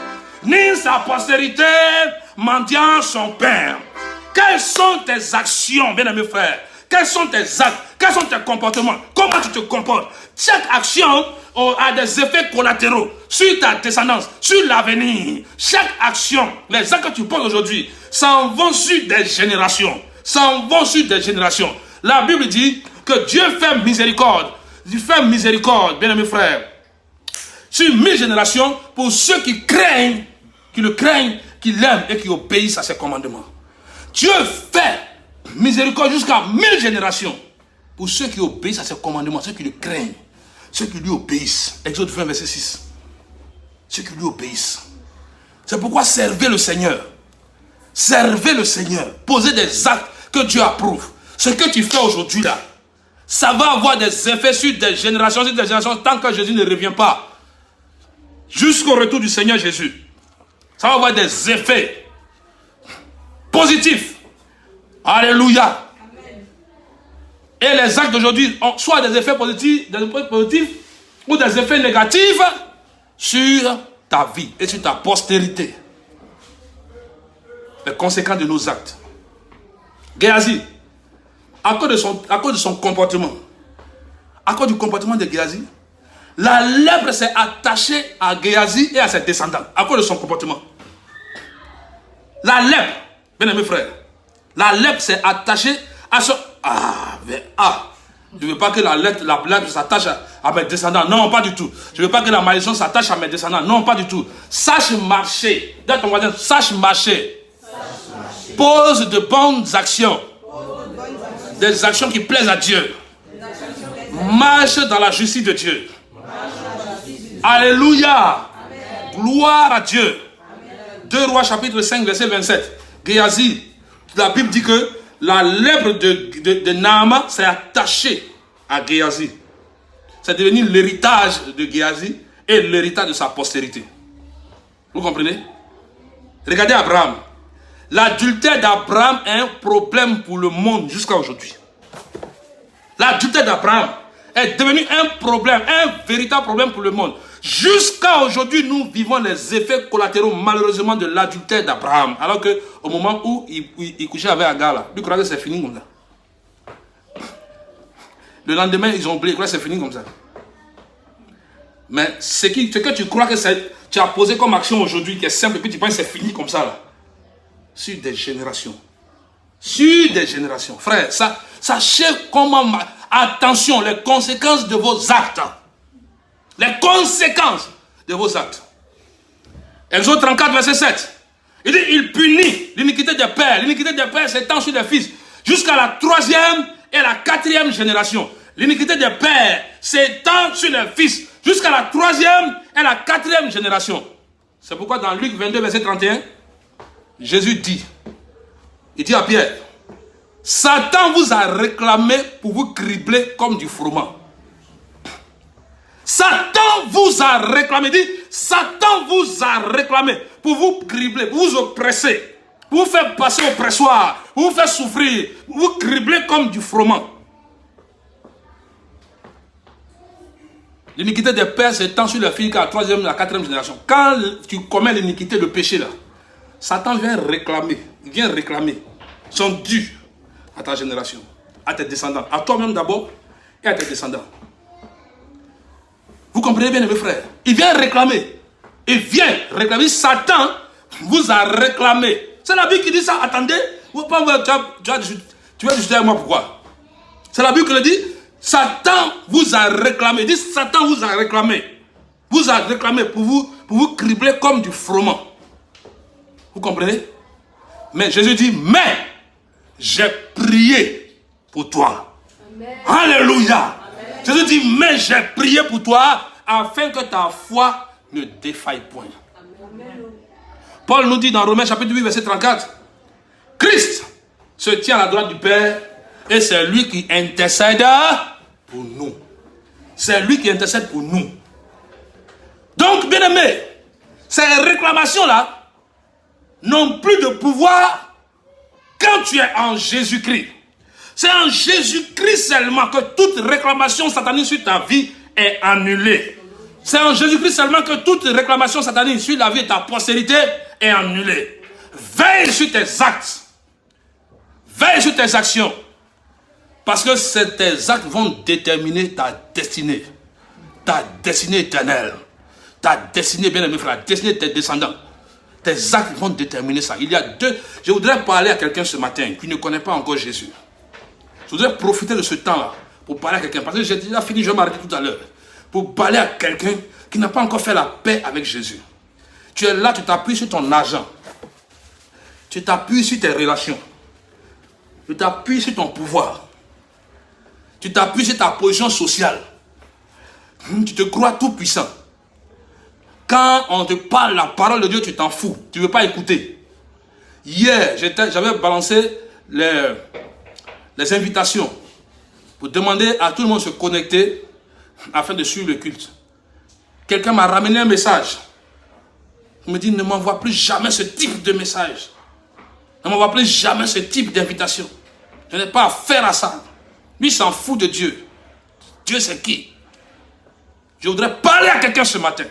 ni sa postérité mendiant son pain. Quelles sont tes actions, bien-aimés frères? Quels sont tes actes? Quels sont tes comportements? Comment tu te comportes? Chaque action a des effets collatéraux sur ta descendance, sur l'avenir. Chaque action, les actes que tu poses aujourd'hui, s'en vont sur des générations. S'en vont sur des générations. La Bible dit que Dieu fait miséricorde. Dieu fait miséricorde, bien-aimés frères, sur 1000 générations pour ceux qui craignent, qui le craignent, qui l'aiment et qui obéissent à ses commandements. Dieu fait miséricorde jusqu'à 1000 générations pour ceux qui obéissent à ses commandements, ceux qui le craignent, ceux qui lui obéissent. Exode 20, verset 6. Ceux qui lui obéissent. C'est pourquoi servez le Seigneur. Servez le Seigneur. Posez des actes que Dieu approuve. Ce que tu fais aujourd'hui là, ça va avoir des effets sur des générations, tant que Jésus ne revient pas. Jusqu'au retour du Seigneur Jésus. Ça va avoir des effets positifs. Alléluia. Amen. Et les actes d'aujourd'hui ont soit des effets positifs ou des effets négatifs sur ta vie et sur ta postérité. Les conséquences de nos actes. Géhazi, à cause de son comportement, à cause du comportement de Géhazi, la lèpre s'est attachée à Géhazi et à ses descendants, à cause de son comportement. La lèpre, bien aimé frère, la lèpre s'est attachée à son... Je ne veux pas que la lèpre s'attache à mes descendants. Non, pas du tout. Je ne veux pas que la malédiction s'attache à mes descendants. Non, pas du tout. Sache marcher. Dans ton voisin, sache marcher. Pose de bonnes actions. Des actions qui plaisent à Dieu. Marche dans la justice de Dieu. Alléluia. Gloire à Dieu. 2 Rois chapitre 5 verset 27. Géhazi, la Bible dit que la lèpre de Naaman s'est attachée à Géhazi. C'est devenu l'héritage de Géhazi et l'héritage de sa postérité. Vous comprenez? Regardez Abraham. L'adultère d'Abraham est un problème pour le monde jusqu'à aujourd'hui. L'adultère d'Abraham est devenu un problème, un véritable problème pour le monde. Jusqu'à aujourd'hui, nous vivons les effets collatéraux malheureusement de l'adultère d'Abraham. Alors qu'au moment où il couchait avec Agar, là, lui croyait que c'est fini comme ça. Le lendemain, ils ont oublié, ils croyaient que c'est fini comme ça. Mais ce que tu crois que tu as posé comme action aujourd'hui, qui est simple, et puis tu penses que c'est fini comme ça, là. Sur des générations. Sur des générations. Frère, sachez comment... Attention, les conséquences de vos actes. Les conséquences de vos actes. Exode 34, verset 7. Il dit, il punit l'iniquité des pères. L'iniquité des pères s'étend sur les fils. Jusqu'à la 3e et la 4e génération. L'iniquité des pères s'étend sur les fils. Jusqu'à la 3e et la 4e génération. C'est pourquoi dans Luc 22, verset 31, Jésus dit, il dit à Pierre, Satan vous a réclamé pour vous cribler comme du froment. Satan vous a réclamé. Dit, Satan vous a réclamé pour vous cribler, pour vous oppresser, pour vous faire passer au pressoir, pour vous faire souffrir, pour vous cribler comme du froment. L'iniquité des pères s'étend sur les filles qu'à la troisième, la quatrième génération. Quand tu commets l'iniquité, le péché là, Satan vient réclamer son dû à ta génération, à tes descendants, à toi-même d'abord et à tes descendants. Vous comprenez bien, mes frères? Il vient réclamer. Satan vous a réclamé. C'est la Bible qui dit ça. Attendez, tu vas discuter avec moi pourquoi? C'est la Bible qui le dit. Satan vous a réclamé. Dit Satan vous a réclamé. Vous a réclamé pour vous cribler comme du froment. Vous comprenez? Mais Jésus dit, mais j'ai prié pour toi. Amen. Alléluia. Amen. Jésus dit, mais j'ai prié pour toi afin que ta foi ne défaille point. Amen. Paul nous dit dans Romains chapitre 8 verset 34, Christ se tient à la droite du Père et c'est lui qui intercède pour nous. C'est lui qui intercède pour nous. Donc, bien aimé, ces réclamations-là n'ont plus de pouvoir quand tu es en Jésus-Christ. C'est en Jésus-Christ seulement que toute réclamation satanique sur ta vie est annulée. C'est en Jésus-Christ seulement que toute réclamation satanique sur la vie de ta postérité est annulée. Veille sur tes actes. Veille sur tes actions. Parce que tes actes vont déterminer ta destinée. Ta destinée éternelle. Ta destinée, bien aimé frère, la destinée de tes descendants. Tes actes vont déterminer ça. Il y a deux. Je voudrais parler à quelqu'un ce matin qui ne connaît pas encore Jésus. Je voudrais profiter de ce temps-là pour parler à quelqu'un. Parce que j'ai déjà fini, je vais m'arrêter tout à l'heure. Pour parler à quelqu'un qui n'a pas encore fait la paix avec Jésus. Tu es là, tu t'appuies sur ton argent. Tu t'appuies sur tes relations. Tu t'appuies sur ton pouvoir. Tu t'appuies sur ta position sociale. Tu te crois tout puissant. Quand on te parle la parole de Dieu, tu t'en fous. Tu ne veux pas écouter. Hier, j'avais balancé les invitations pour demander à tout le monde de se connecter afin de suivre le culte. Quelqu'un m'a ramené un message. Il me dit, ne m'envoie plus jamais ce type de message. Ne m'envoie plus jamais ce type d'invitation. Je n'ai pas affaire à ça. Lui s'en fout de Dieu. Dieu c'est qui? Je voudrais parler à quelqu'un ce matin.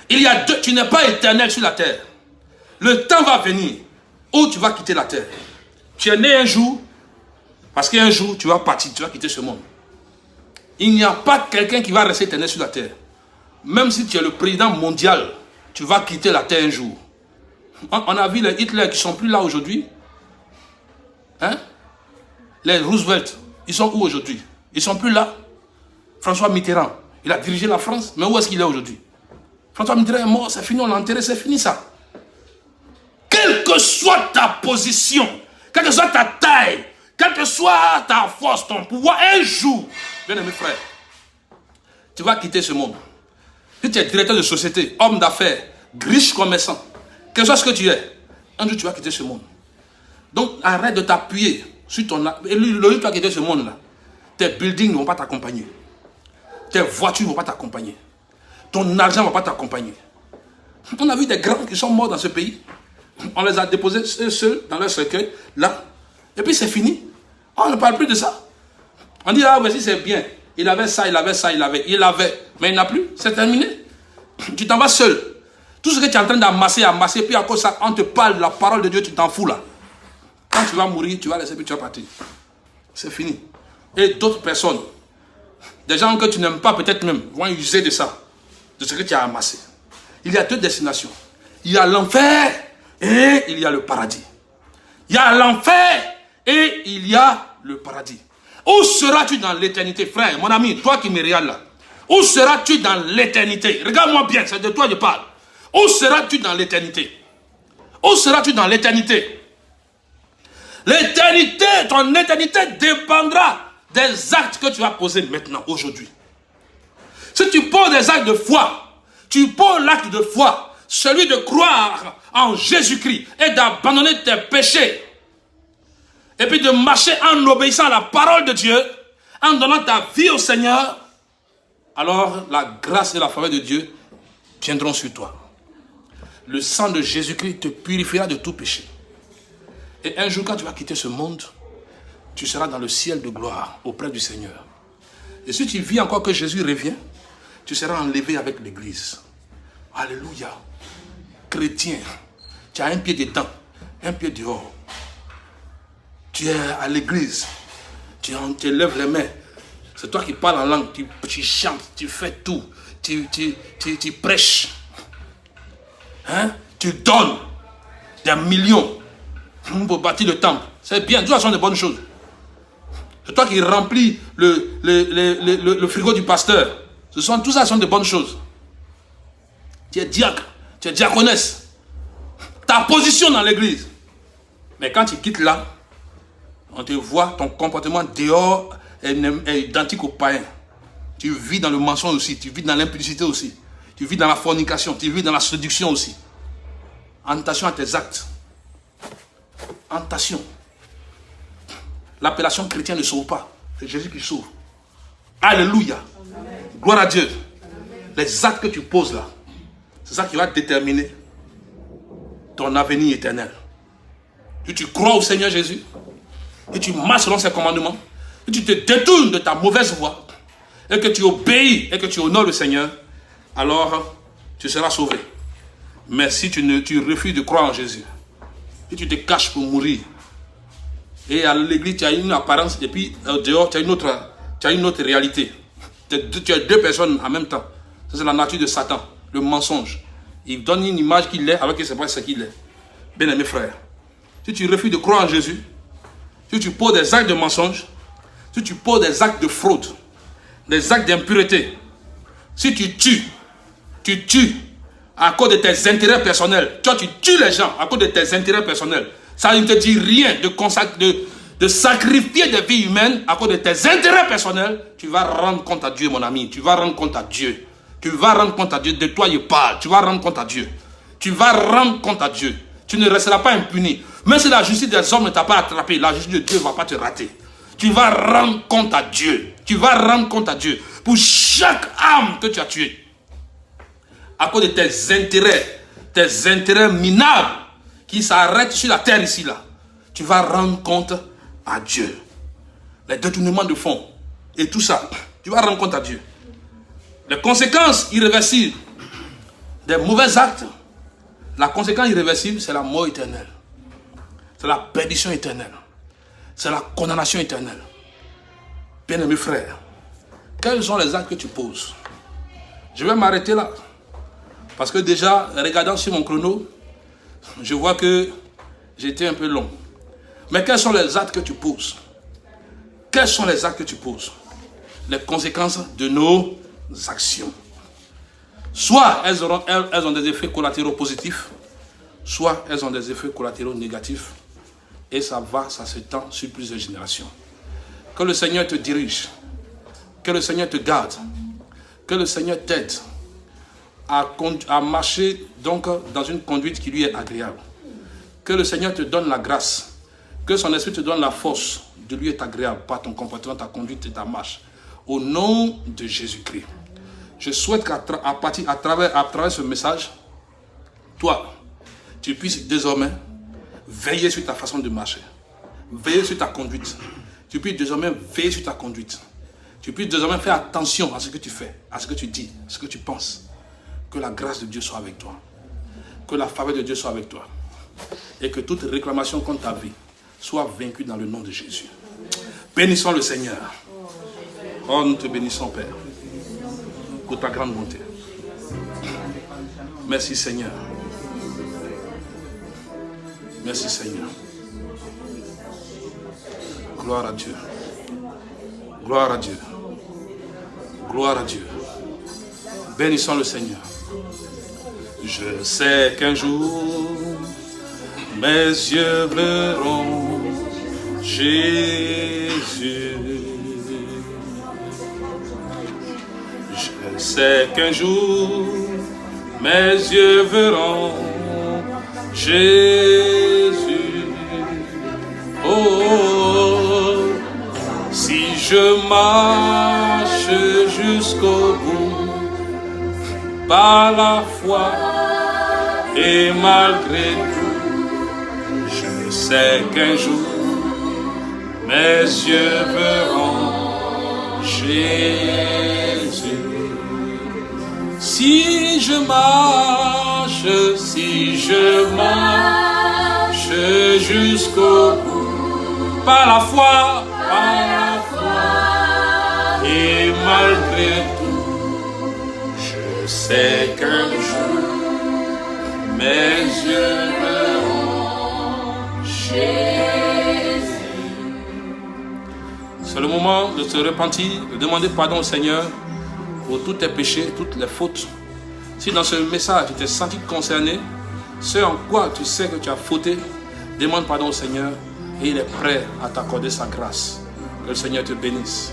Il y a deux, tu n'es pas éternel sur la terre. Le temps va venir où tu vas quitter la terre. Tu es né un jour, parce qu'un jour tu vas partir, tu vas quitter ce monde. Il n'y a pas quelqu'un qui va rester éternel sur la terre. Même si tu es le président mondial, tu vas quitter la terre un jour. On a vu les Hitler qui ne sont plus là aujourd'hui. Hein? Les Roosevelt, ils sont où aujourd'hui? Ils ne sont plus là. François Mitterrand, il a dirigé la France, mais où est-ce qu'il est aujourd'hui? François Mitterrand est mort, c'est fini, on l'a enterré, c'est fini ça. Quelle que soit ta position, quelle que soit ta taille, quelle que soit ta force, ton pouvoir, un jour, bien aimé frère, tu vas quitter ce monde. Si tu es directeur de société, homme d'affaires, riche commerçant, quel que soit ce que tu es, un jour tu vas quitter ce monde. Donc arrête de t'appuyer sur ton... Et le jour tu vas quitter ce monde-là, tes buildings ne vont pas t'accompagner. Tes voitures ne vont pas t'accompagner. Ton argent ne va pas t'accompagner. On a vu des grands qui sont morts dans ce pays. On les a déposés seuls dans leur cercueil, là. Et puis c'est fini. On ne parle plus de ça. On dit, ah, voici c'est bien. Il avait ça, il avait ça, il avait. Mais il n'a plus. C'est terminé. Tu t'en vas seul. Tout ce que tu es en train d'amasser, puis à cause de ça, on te parle de la parole de Dieu, tu t'en fous là. Quand tu vas mourir, tu vas laisser, puis tu vas partir. C'est fini. Et d'autres personnes, des gens que tu n'aimes pas peut-être même, vont user de ça, de ce que tu as amassé. Il y a deux destinations. Il y a l'enfer et il y a le paradis. Il y a l'enfer et il y a le paradis. Où seras-tu dans l'éternité, frère, mon ami, toi qui me regardes là? Où seras-tu dans l'éternité? Regarde-moi bien, c'est de toi que je parle. Où seras-tu dans l'éternité? Où seras-tu dans l'éternité? L'éternité, ton éternité dépendra des actes que tu vas poser maintenant, aujourd'hui. Si tu poses des actes de foi, tu poses l'acte de foi, celui de croire en Jésus-Christ et d'abandonner tes péchés, et puis de marcher en obéissant à la parole de Dieu, en donnant ta vie au Seigneur, alors la grâce et la faveur de Dieu viendront sur toi. Le sang de Jésus-Christ te purifiera de tout péché. Et un jour, quand tu vas quitter ce monde, tu seras dans le ciel de gloire auprès du Seigneur. Et si tu vis encore que Jésus revient, tu seras enlevé avec l'Église. Alléluia. Chrétien, tu as un pied dedans, un pied dehors. Tu es à l'église, tu lèves les mains. C'est toi qui parles en langue, tu chantes, tu fais tout, tu prêches. Hein? Tu donnes des millions pour bâtir le temple. C'est bien, tout ça sont de bonnes choses. C'est toi qui remplis le frigo du pasteur. Tout ça sont de bonnes choses. Tu es diacre, tu es diaconesse. Ta position dans l'église. Mais quand tu quittes là, on te voit, ton comportement dehors est identique au païen. Tu vis dans le mensonge aussi, tu vis dans l'impudicité aussi. Tu vis dans la fornication, tu vis dans la séduction aussi. En tentation à tes actes. En tentation. L'appellation chrétienne ne sauve pas. C'est Jésus qui sauve. Alléluia. Amen. Gloire à Dieu. Amen. Les actes que tu poses là, c'est ça qui va déterminer ton avenir éternel. Si tu crois au Seigneur Jésus, et tu marches selon ses commandements, et tu te détournes de ta mauvaise voie, et que tu obéis, et que tu honores le Seigneur, alors tu seras sauvé. Mais si tu refuses de croire en Jésus, et tu te caches pour mourir, et à l'église tu as une apparence, et puis dehors tu as une autre réalité. Tu as deux personnes en même temps. Ça, c'est la nature de Satan, le mensonge. Il donne une image qu'il est alors que ce n'est pas ce qu'il est. Bien-aimé frère, si tu refuses de croire en Jésus, si tu poses des actes de mensonge, si tu poses des actes de fraude, des actes d'impureté, si tu tues à cause de tes intérêts personnels, toi tu tues les gens à cause de tes intérêts personnels, ça ne te dit rien de sacrifier des vies humaines à cause de tes intérêts personnels, tu vas rendre compte à Dieu, mon ami, tu vas rendre compte à Dieu. Tu vas rendre compte à Dieu, de toi il parle, tu vas rendre compte à Dieu. Tu vas rendre compte à Dieu. Tu ne resteras pas impuni. Même si la justice des hommes ne t'a pas attrapé, la justice de Dieu ne va pas te rater. Tu vas rendre compte à Dieu. Tu vas rendre compte à Dieu pour chaque âme que tu as tuée. À cause de tes intérêts minables qui s'arrêtent sur la terre ici, là. Tu vas rendre compte à Dieu. Les détournements de fonds et tout ça, tu vas rendre compte à Dieu. Les conséquences irréversibles des mauvais actes, la conséquence irréversible, c'est la mort éternelle. C'est la perdition éternelle. C'est la condamnation éternelle. Bien-aimés frères, quels sont les actes que tu poses? Je vais m'arrêter là. Parce que déjà, regardant sur mon chrono, je vois que j'étais un peu long. Mais quels sont les actes que tu poses? Quels sont les actes que tu poses? Les conséquences de nos actions. Soit elles ont des effets collatéraux positifs, soit elles ont des effets collatéraux négatifs. Et ça s'étend sur plusieurs générations. Que le Seigneur te dirige, que le Seigneur te garde, que le Seigneur t'aide à marcher donc dans une conduite qui lui est agréable. Que le Seigneur te donne la grâce, que son esprit te donne la force de lui être agréable par ton comportement, ta conduite et ta marche. Au nom de Jésus-Christ. Je souhaite qu'à travers ce message, toi, tu puisses désormais veiller sur ta façon de marcher. Veiller sur ta conduite. Tu puisses désormais veiller sur ta conduite. Tu puisses désormais faire attention à ce que tu fais, à ce que tu dis, à ce que tu penses. Que la grâce de Dieu soit avec toi. Que la faveur de Dieu soit avec toi. Et que toute réclamation contre ta vie soit vaincue dans le nom de Jésus. Bénissons le Seigneur. Oh, nous te bénissons, Père, pour ta grande bonté. Merci, Seigneur. Merci, Seigneur. Gloire à Dieu. Gloire à Dieu. Gloire à Dieu. Bénissons le Seigneur. Je sais qu'un jour, mes yeux verront Jésus. Je sais qu'un jour, mes yeux verront Jésus. Oh, si je marche jusqu'au bout, par la foi et malgré tout, je sais qu'un jour mes yeux verront Jésus. Si je marche jusqu'au bout, par la foi, et malgré tout, je sais qu'un jour mes yeux verront Jésus. C'est le moment de se repentir, de demander pardon au Seigneur pour tous tes péchés, toutes les fautes. Si dans ce message tu t'es senti concerné, ce en quoi tu sais que tu as fauté, demande pardon au Seigneur et il est prêt à t'accorder sa grâce. Que le Seigneur te bénisse.